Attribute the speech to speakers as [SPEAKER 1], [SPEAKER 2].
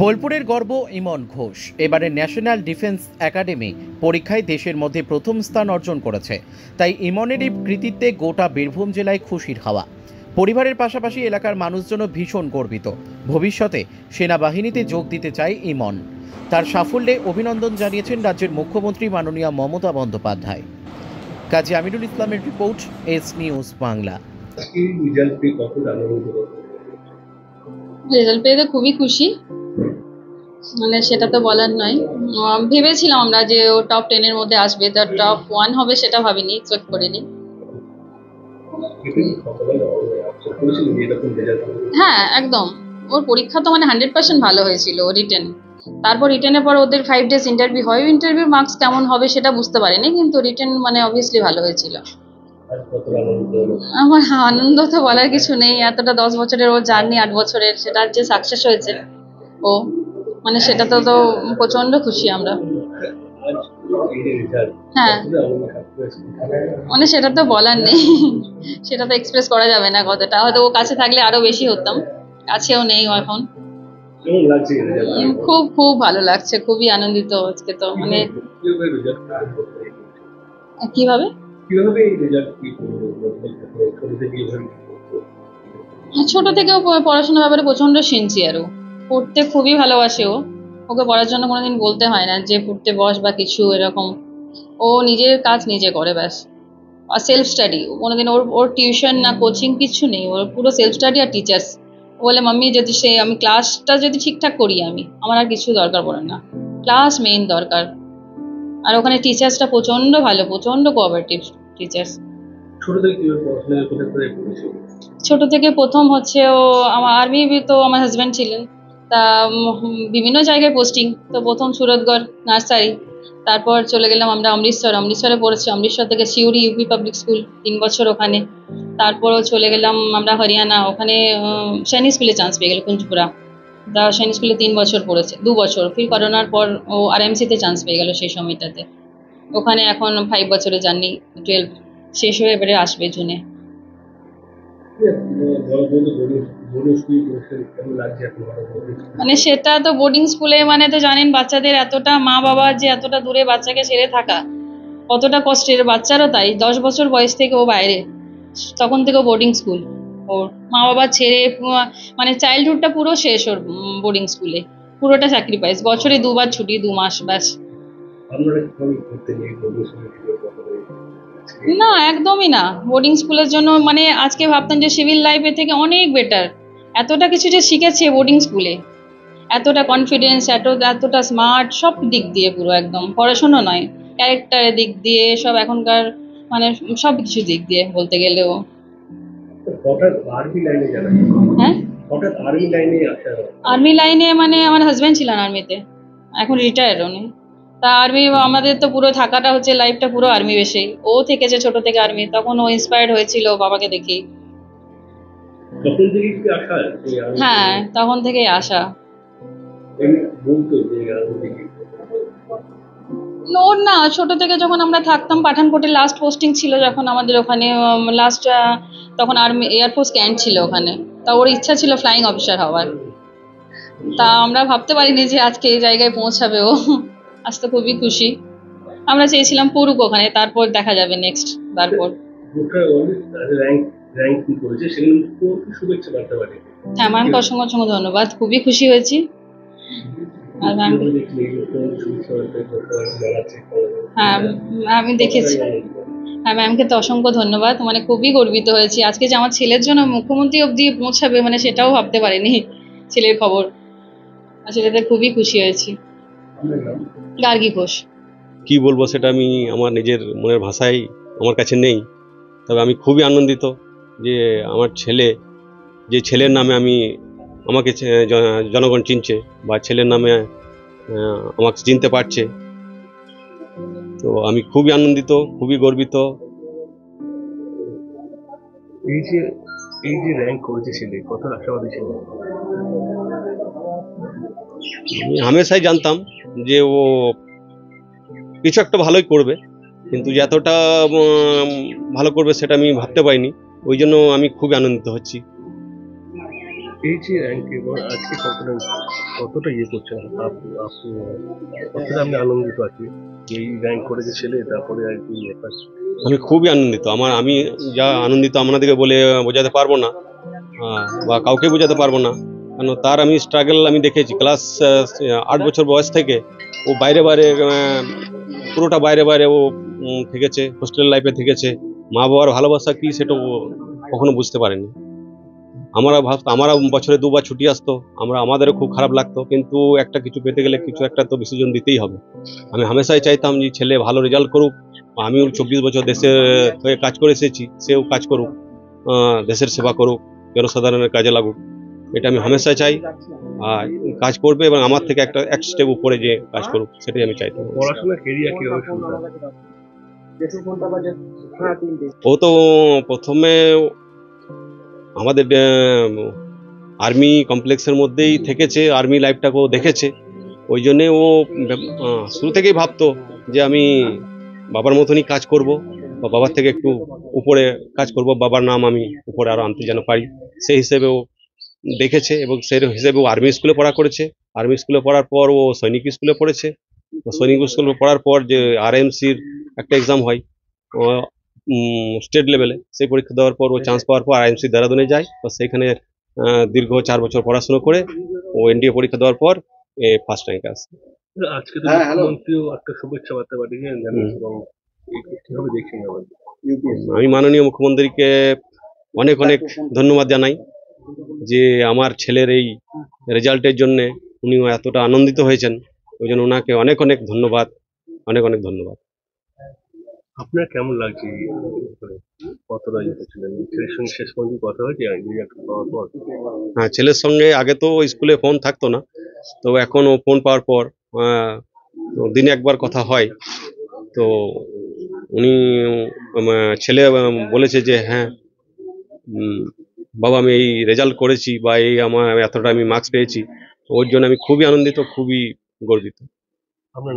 [SPEAKER 1] বোলপুরের গর্ব ইমন ঘোষ এবারে ন্যাশনাল ডিফেন্স একাডেমি পরীক্ষায় দেশের মধ্যে প্রথম স্থান অর্জন করেছে। তাই ইমনের এই কৃতিত্বে গোটা বীরভূম জেলায় খুশির হাওয়া। পরিবারের পাশাপাশি এলাকার মানুষজনও ভীষণ গর্বিত। ভবিষ্যতে সেনাবাহিনীতে যোগ দিতে চায় ইমন। তার সাফল্যে অভিনন্দন জানিয়েছেন রাজ্যের মুখ্যমন্ত্রী মাননীয় মমতা বন্দ্যোপাধ্যায়। কাজী আমিনুল ইসলামের report, S news Bangla.
[SPEAKER 2] Result পেয়ে তো খুবই খুশি, মানে সেটা তো বলার নয়। ভেবেছিলাম আমরা যে ও টপ 10 এর মধ্যে আসবে, তার টপ 1 হবে সেটা ভাবিনি, এক্সপেক্ট করিনি। হ্যাঁ একদম, ওর পরীক্ষা তো মানে 100% ভালো হয়েছিল রিটেন। তারপর রিটেনের পর ওদের 5 ডেজ ইন্টারভিউ হয়, ইন্টারভিউ মার্কস কেমন হবে সেটা বুঝতে পারিনি, কিন্তু রিটেন মানে অবভিয়াসলি ভালো হয়েছিল। আমার আনন্দ তো বলার কিছু নেই, এতটা 10 বছরের ওর জার্নি, 8 বছরের, সেটা যে সাকসেস হয়েছে ও, মানে সেটা তো প্রচন্ড খুশি আমরা। হ্যাঁ মানে সেটা তো বলার নেই, সেটা তো এক্সপ্রেস করা যাবে না কতটা, হয়তো ও কাছে থাকলে আরো বেশি হতাম, কাছেও নেই এখন। খুব খুব ভালো লাগছে, খুবই আনন্দিত আজকে। তো মানে কিভাবে ছোট থেকে পড়াশোনার ব্যাপারে প্রচন্ড সিনসিয়ার, ও পড়তে খুবই ভালোবাসে। ওকে পড়ার জন্য কোনোদিন বলতে হয় না যে পড়তে বস বা কিছু এরকম, ও নিজের কাজ নিজে করে ব্যাস। আর সেলফ স্টাডি, কোনোদিন ওর টিউশন না কোচিং কিছু নেই, ওর পুরো সেলফ স্টাডি আর টিচার্স। বলে মাম্মি যদি আমি ক্লাসটা যদি ঠিকঠাক করি আমার আর কিছু দরকার পড়ে না, ক্লাস মেইন দরকার। আর ওখানে টিচার্সটা প্রচন্ড ভালো, প্রচন্ড কোঅপারেটিভ টিচার্স। ছোট থেকে প্রথম হচ্ছে ও আমার আর্মি, তো আমার হাজব্যান্ড ছিলেন, তা বিভিন্ন জায়গায় পোস্টিং। তো প্রথম সুরতগড় নার্সারি, তারপর চলে গেলাম আমরা অমৃতসরে পড়েছি। অমৃতসর থেকে সিউড়ি ইউপি পাবলিক স্কুল 3 বছর ওখানে। তারপরও চলে গেলাম আমরা হরিয়ানা, ওখানে সৈনিক স্কুলে চান্স পেয়ে গেল কুঞ্জপুরা। তা সৈনিক স্কুলে 3 বছর পড়েছে, 2 বছর। ফির করোনার পর ও আরএমসিতে চান্স পেয়ে গেল সেই সময়টাতে। ওখানে এখন 5 বছরের জার্নি, 12 শেষ হয়ে এবারে আসবে জুনে। মানে সেটা তো বোর্ডিং স্কুলে, মানে তো জানেন বাচ্চাদের এতটা, মা বাবা যে এতটা দূরে বাচ্চাকে ছেড়ে থাকা কতটা কষ্টের। বাচ্চারও তাই, 10 বছর বয়স থেকে ও বাইরে, তখন থেকে বোর্ডিং স্কুল। ওর মা বাবা ছেড়ে মানে চাইল্ডহুডটা পুরো শেষ ওর বোর্ডিং স্কুলে, পুরোটা স্যাক্রিফাইস। বছরে 2 বার ছুটি, 2 মাস ব্যাস। না একদমই না, বোর্ডিং স্কুলের জন্য মানে আজকে ভাবতাম যে সিভিল লাইফের থেকে অনেক বেটার। এতটা কিছু যে শিখেছে বোর্ডিং স্কুলে, এতটা কনফিডেন্স, এতটা স্মার্ট, সব দিক দিয়ে পুরো একদম, পড়াশোনা নয় ক্যারেক্টারের দিক দিয়ে সব, এখনকার মানে সব কিছু দিক দিয়ে বলতে গেলেও। হ্যাঁ আর্মি লাইনে মানে আমার হাজব্যান্ড ছিলেন আর্মিতে, এখন রিটায়ার্ড উনি। তা আর্মি আমাদের তো পুরো থাকাটা হচ্ছে, লাইফটা পুরো আর্মি বেশি। ও থেকেছে ছোট থেকে আর্মি, তখন ও ইন্সপায়ার্ড হয়েছিল বাবাকে দেখেই। হ্যাঁ তখন থেকেই আসা। ওর না ছোট থেকে যখন আমরা থাকতাম পাঠানকোটে, লাস্ট পোস্টিং ছিল যখন আমাদের ওখানে, লাস্ট তখন আর্মি এয়ারফোর্স ক্যাম্প ছিল ওখানে। তা ওর ইচ্ছা ছিল ফ্লাইং অফিসার হওয়ার। তা আমরা ভাবতে পারিনি যে আজকে এই জায়গায় পৌঁছাবে ও। আজ তো খুবই খুশি। আমরা চেয়েছিলাম পড়ুক ওখানে, তারপর দেখা যাবে নেক্সট। তারপর হ্যাঁ ম্যামকে অসংখ্য অসংখ্য ধন্যবাদ, খুবই খুশি হয়েছি। আর ম্যাম, হ্যাঁ আমি দেখেছি। হ্যাঁ ম্যামকে তো অসংখ্য ধন্যবাদ, মানে খুবই গর্বিত হয়েছি আজকে যে আমার ছেলের জন্য মুখ্যমন্ত্রী অবধি পৌঁছাবে, মানে সেটাও ভাবতে পারিনি ছেলের খবর। আসলে খুবই খুশি হয়েছি। গার্গী ঘোষ।
[SPEAKER 3] কি বলবো সেটা আমি আমার নিজের মনের ভাষায় আমার কাছে নেই। তবে আমি খুবই আনন্দিত যে আমার ছেলে, যে ছেলের নামে আমাকে জনগণ চিনছে, বা ছেলের নামে আমাকে চিনতে পারছে। তো আমি খুবই আনন্দিত, খুবই গর্বিত।
[SPEAKER 4] এই যে র্যাঙ্ক করেছে ছেলে, কত আশাবাদী ছিল?
[SPEAKER 3] আমি হামেশাই জানতাম যে ও কিছু একটা ভালোই করবে, কিন্তু যে এতটা ভালো করবে সেটা আমি ভাবতে পারিনি। ওই জন্য আমি খুবই আনন্দিত হচ্ছি।
[SPEAKER 4] এই যে র্যাঙ্ক এবং আজকে কতটা ইয়ে করছেন কতটা আপনি আনন্দিত আছি যে এই র্যাঙ্ক করেছে ছেলে, তারপরে আর কি
[SPEAKER 3] আমি খুবই আনন্দিত। আমি যা আনন্দিত আপনাদেরকে বলে বোঝাতে পারবো না, বা কাউকে বোঝাতে পারবো না, কারণ তার আমি স্ট্রাগল আমি দেখেছি। ক্লাস 8 বছর বয়স থেকে ও বাইরে বাইরে পুরোটা বাইরে বাইরে ও থেকেছে, হোস্টেল লাইফে থেকেছে। মা বাবার ভালোবাসা কি সেটা ও কখনো বুঝতে পারেনি। আমরা বছরে 2 বার ছুটি আসতো, আমাদেরও খুব খারাপ লাগতো, কিন্তু একটা কিছু পেতে গেলে কিছু একটা তো বিসর্জন দিতেই হবে। আমি হামেশাই চাইতাম যে ছেলে ভালো রেজাল্ট করুক। আমিও 24 বছর দেশের হয়ে কাজ করে এসেছি, সেও কাজ করুক, দেশের সেবা করুক, জনসাধারণের কাজে লাগুক, এটা আমি হামেশাই চাই। আর কাজ করবে এবং আমার থেকে এক স্টেপ উপরে যে কাজ করুক, সেটাই আমি চাইতাম।
[SPEAKER 4] পড়াশোনার কেরিয়ার কিভাবে শুরু হয়?
[SPEAKER 3] ও তো প্রথমে আমাদের আর্মি কমপ্লেক্সের মধ্যেই থেকেছে, আর্মি লাইফটাকেও দেখেছে। ওই জন্যে ও শুরু থেকেই ভাবতো যে আমি বাবার মতনই কাজ করব, বা বাবার থেকে একটু উপরে কাজ করব, বাবার নাম আমি উপরে আরো আনতে যেন পারি। সেই হিসেবে ও দেখেছে এবং সেই হিসেবে ও আর্মি স্কুলে পড়া করেছে। আর্মি স্কুলে পড়ার পর ও সৈনিক স্কুলে পড়েছে। সৈনিক স্কুলে পড়ার পর যে RMCর একটা এক্সাম হয় স্টেট লেভেলে, সেই পরীক্ষা দেওয়ার পর ও চান্স পাওয়ার পর RMC দেরাদুনে যায়। তো সেখানে দীর্ঘ 4 বছর পড়াশোনা করে ও NDA পরীক্ষা দেওয়ার পর ফার্স্ট র্যাঙ্কে আসে।
[SPEAKER 4] আজকে তো মুখ্যমন্ত্রীও একটা শুভেচ্ছা বার্তা পাঠিয়েছেন, জানেন, এবং কিভাবে দেখছেন আমাদের?
[SPEAKER 3] আমি মাননীয় মুখ্যমন্ত্রীকে অনেক অনেক ধন্যবাদ জানাই যে আমার ছেলের এই রেজাল্টের জন্য উনিও এতটা আনন্দিত হয়েছেন। ওই জন্য ওনাকে অনেক অনেক ধন্যবাদ, অনেক অনেক ধন্যবাদ।
[SPEAKER 4] আপনার কেমন লাগছে কতটা ইয়ে করছিলেন ছেলের সঙ্গে শেষ পর্যন্ত কথা হয়েছে রেজাল্ট পাওয়ার পর?
[SPEAKER 3] হ্যাঁ, ছেলের সঙ্গে আগে তো স্কুলে ফোন থাকতো না, তো এখন ও ফোন পাওয়ার পর দিনে একবার কথা হয়। তো উনি ছেলে বলেছে যে হ্যাঁ বাবা আমি এই রেজাল্ট করেছি, বা এই আমার এতটা আমি মার্কস পেয়েছি। ওর জন্য আমি খুবই আনন্দিত, খুবই গর্বিত।
[SPEAKER 4] আপনার